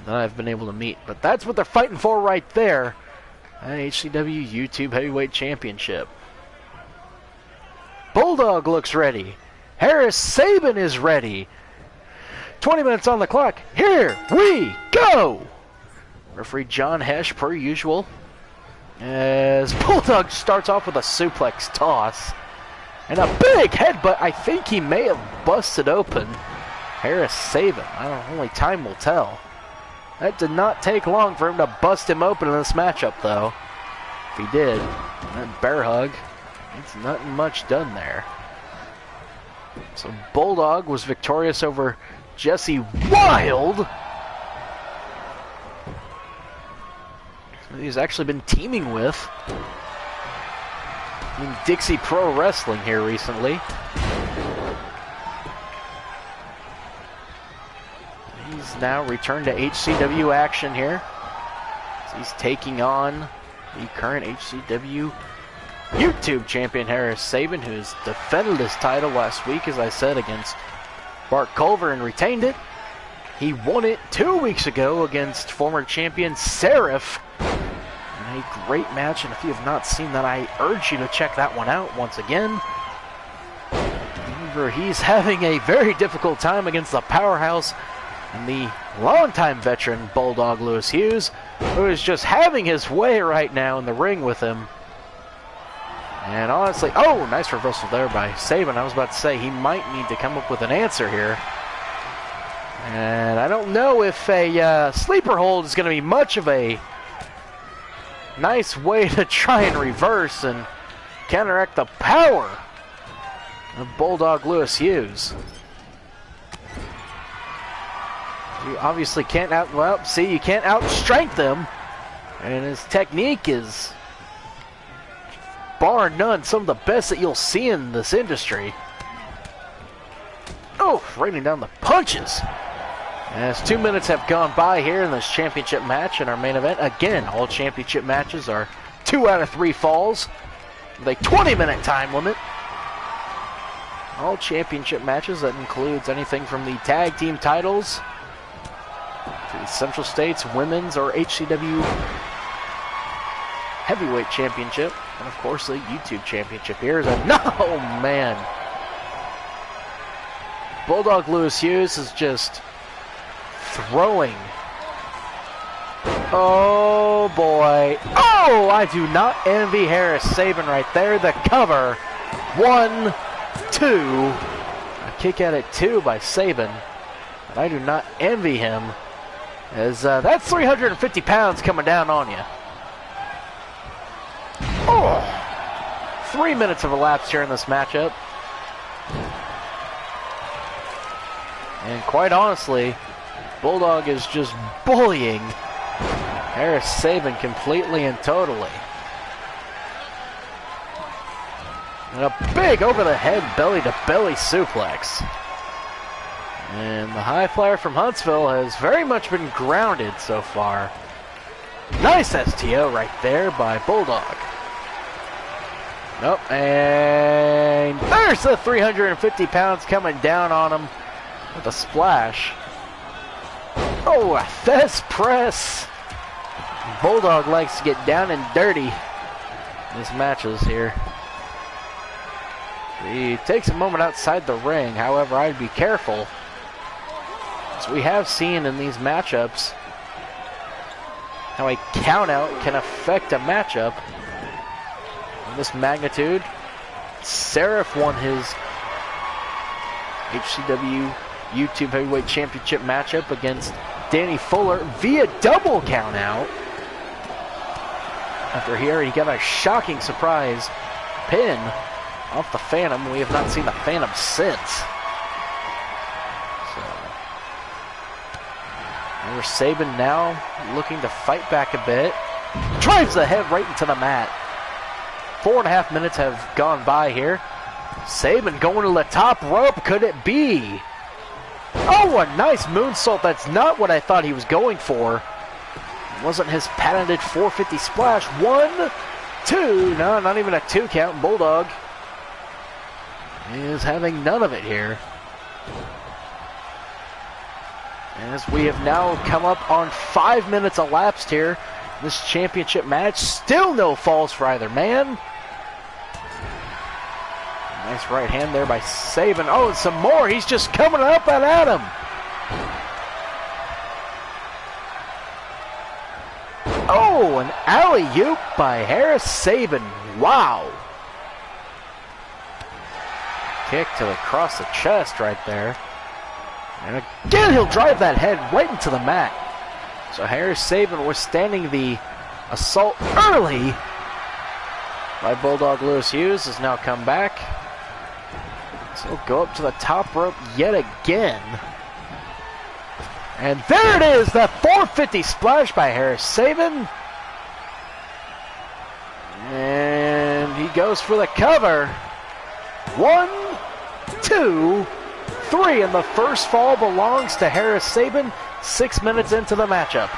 that I've been able to meet. But that's what they're fighting for right there at HCW YouTube Heavyweight Championship. Bulldog looks ready. Harris Sabin is ready. 20 minutes on the clock. Here we go! Referee John Hesh, per usual, as Bulldog starts off with a suplex toss. And a big headbutt. I think he may have busted open Harris Sabin. Only time will tell. That did not take long for him to bust him open in this matchup, though. If he did, that bear hug, it's nothing much done there. So Bulldog was victorious over Jesse Wild. He's actually been teaming with in Dixie Pro Wrestling here recently. He's now returned to HCW action here. So he's taking on the current HCW YouTube champion Harris Sabin, who's defended his title last week, as I said, against Bart Culver and retained it. He won it 2 weeks ago against former champion Seraph. A great match, and if you have not seen that, I urge you to check that one out once again. Remember, he's having a very difficult time against the powerhouse and the longtime veteran Bulldog Lewis Hughes, who is just having his way right now in the ring with him. And honestly, oh, nice reversal there by Sabin. I was about to say he might need to come up with an answer here. And I don't know if a sleeper hold is going to be much of a nice way to try and reverse and counteract the power of Bulldog Lewis Hughes. You obviously can't you can't outstrength him. And his technique is, bar none, some of the best that you'll see in this industry. Oh, raining down the punches. As 2 minutes have gone by here in this championship match in our main event. Again, all championship matches are 2 out of 3 falls with a 20-minute time limit. All championship matches, that includes anything from the tag team titles to the Central States Women's or HCW Heavyweight Championship, and of course the YouTube Championship here. No, man. Bulldog Lewis Hughes is just throwing. Oh boy. Oh, I do not envy Harris Sabin right there. The cover. 1, 2. A kick out at 2 by Sabin. But I do not envy him, as that's 350 pounds coming down on you. Oh, 3 minutes have elapsed here in this matchup. And quite honestly, Bulldog is just bullying Harris Sabin completely and totally. And a big over-the-head belly-to-belly suplex. And the high flyer from Huntsville has very much been grounded so far. Nice STO right there by Bulldog. Nope, and there's the 350 pounds coming down on him with a splash. Oh, a Fez press. Bulldog likes to get down and dirty in his matches here. He takes a moment outside the ring, however, I'd be careful, as we have seen in these matchups how a countout can affect a matchup of this magnitude. Seraph won his HCW YouTube Heavyweight Championship matchup against Danny Fuller via double countout after he got a shocking surprise pin off the Phantom. We have not seen the Phantom since. So, there's Sabin now looking to fight back a bit. Drives the head right into the mat. 4.5 minutes have gone by here. Sabin going to the top rope. Could it be? Oh, a nice moonsault. That's not what I thought he was going for. It wasn't his patented 450 splash. 1, 2. No, not even a 2 count. Bulldog is having none of it here. As we have now come up on 5 minutes elapsed here. This championship match. Still no falls for either man. Nice right hand there by Sabin. Oh, and some more. He's just coming up and at him. Oh, an alley-oop by Harris Sabin. Wow. Kick to across the chest right there. And again, he'll drive that head right into the mat. So Harris Sabin withstanding the assault early by Bulldog Lewis Hughes has now come back. So he'll go up to the top rope yet again. And there it is, the 450 splash by Harris Sabin. And he goes for the cover. 1, 2, 3, and the first fall belongs to Harris Sabin 6 minutes into the matchup.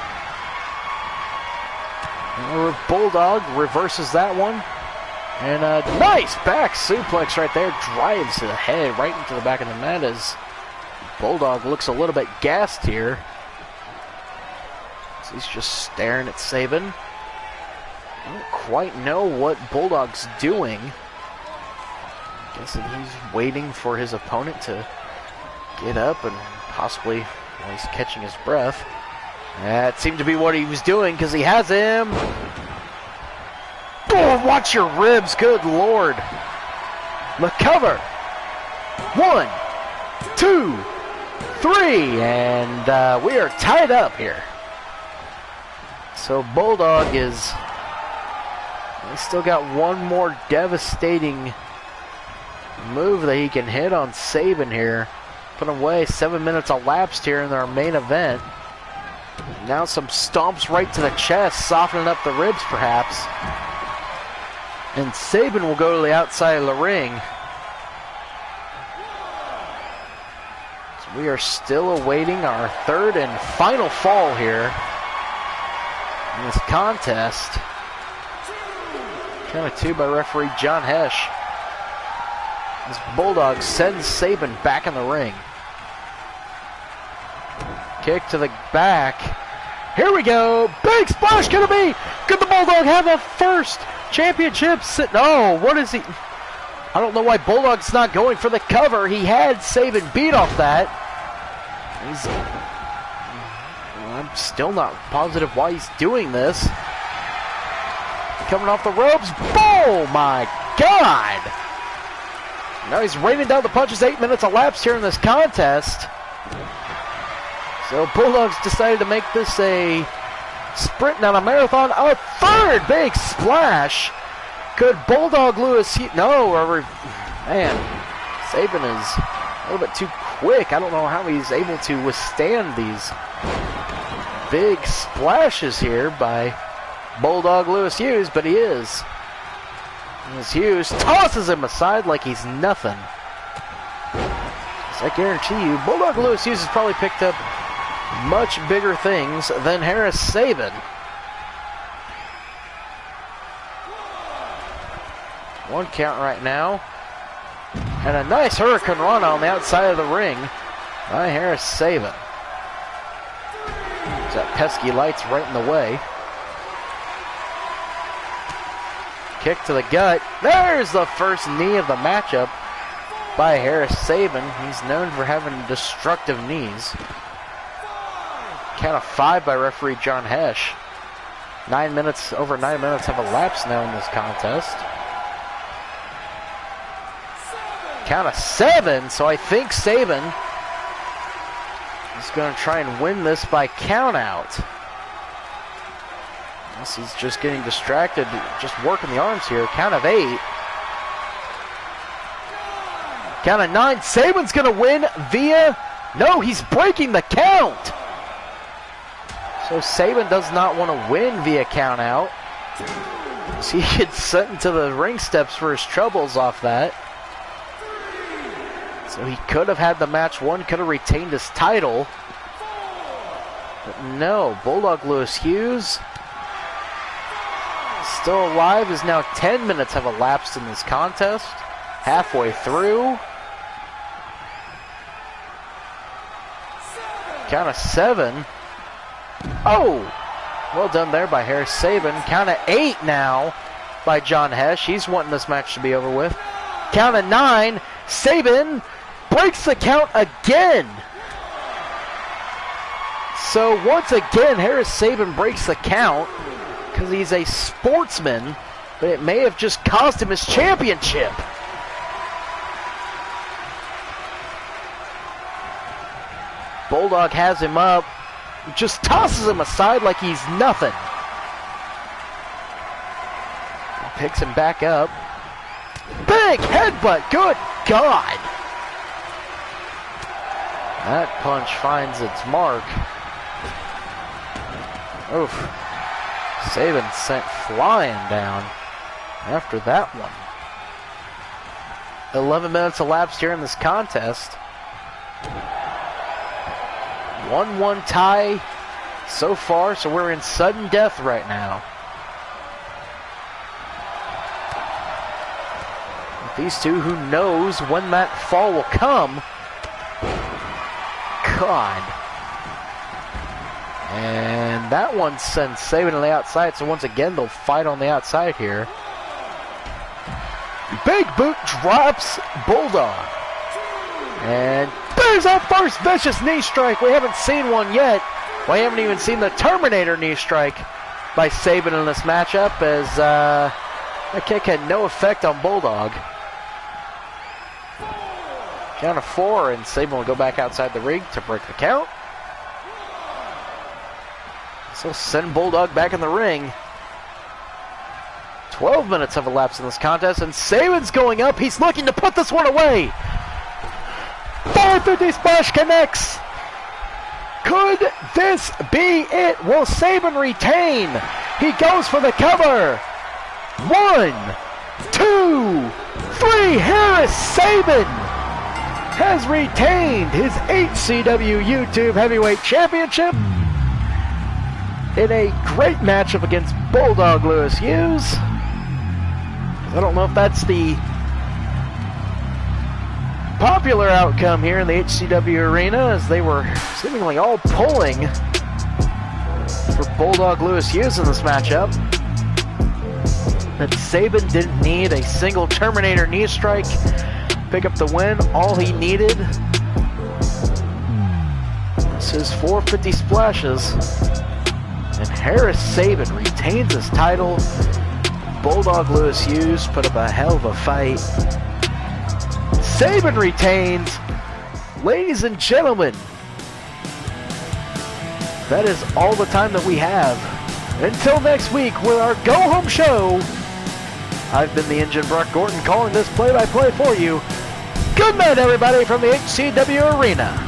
And Bulldog reverses that one. And a nice back suplex right there. Drives the head right into the back of the mat as Bulldog looks a little bit gassed here. So he's just staring at Sabin. I don't quite know what Bulldog's doing. Guessing he's waiting for his opponent to get up and possibly Well, he's catching his breath. That seemed to be what he was doing because he has him. Oh, watch your ribs, good Lord. The cover. 1, 2, 3, and we are tied up here. So Bulldog is, he's still got one more devastating move that he can hit on Sabin here. Put him away. 7 minutes elapsed here in our main event. Now some stomps right to the chest, softening up the ribs perhaps. And Sabin will go to the outside of the ring. So we are still awaiting our third and final fall here in this contest. Count of 2 by referee John Hesh. This Bulldog sends Sabin back in the ring. Kick to the back. Here we go. Big splash gonna be. Could the Bulldog have a first championship? No, what is he? I don't know why Bulldog's not going for the cover. He had Sabin beat off that. I'm still not positive why he's doing this. Coming off the ropes. Oh my God. Now he's raining down the punches. 8 minutes elapsed here in this contest. So Bulldogs decided to make this a sprint, not a marathon. A third big splash. Could Bulldog Lewis... No, man, Sabin is a little bit too quick. I don't know how he's able to withstand these big splashes here by Bulldog Lewis Hughes, but he is. As Hughes tosses him aside like he's nothing. I guarantee you, Bulldog Lewis Hughes has probably picked up much bigger things than Harris Sabin. One count right now. And a nice Hurricane Run on the outside of the ring by Harris Sabin. That pesky light's right in the way. Kick to the gut. There's the first knee of the matchup by Harris Sabin. He's known for having destructive knees. Count of 5 by referee John Hesh. Over 9 minutes have elapsed now in this contest. Count of 7, so I think Sabin is going to try and win this by count out. Unless he's just getting distracted, just working the arms here. Count of 8. Count of 9. Sabin's going to win via... No, he's breaking the count. So Sabin does not want to win via count out. So he gets sent into the ring steps for his troubles off that. So he could have had the match won, could have retained his title. But no, Bulldog Lewis Hughes, still alive, as now 10 minutes have elapsed in this contest. Halfway through. Count of 7. Oh! Well done there by Harris Sabin. Count of 8 now by John Hesh. He's wanting this match to be over with. Count of 9. Sabin breaks the count again. So once again, Harris Sabin breaks the count because he's a sportsman, but it may have just cost him his championship. Bulldog has him up, just tosses him aside like he's nothing. Picks him back up. Big headbutt, good God. That punch finds its mark. Oof. Sabin sent flying down after that one. 11 minutes elapsed here in this contest. 1-1 tie so far, so we're in sudden death right now. With these two, who knows when that fall will come? God. And that one sends Sabin to the outside, so once again they'll fight on the outside here. Big boot drops Bulldog. And There's that first vicious knee strike. We haven't seen one yet. We haven't even seen the Terminator knee strike by Sabin in this matchup, as that kick had no effect on Bulldog. Count of 4, and Sabin will go back outside the ring to break the count. So send Bulldog back in the ring. 12 minutes have elapsed in this contest, and Sabin's going up. He's looking to put this one away. 450 splash connects. Could this be it? Will Sabin retain? He goes for the cover. 1, 2, 3. Harris Sabin has retained his HCW YouTube Heavyweight Championship in a great matchup against Bulldog Lewis Hughes. I don't know if that's the popular outcome here in the HCW arena, as they were seemingly all pulling for Bulldog Lewis Hughes in this matchup. But Sabin didn't need a single Terminator knee strike to pick up the win. All he needed was his 450 splashes. And Harris Sabin retains his title. Bulldog Lewis Hughes put up a hell of a fight. Sabin retains. Ladies and gentlemen, that is all the time that we have. Until next week with our go-home show, I've been the Engine Brock Gordon calling this play-by-play for you. Good night, everybody, from the HCW Arena.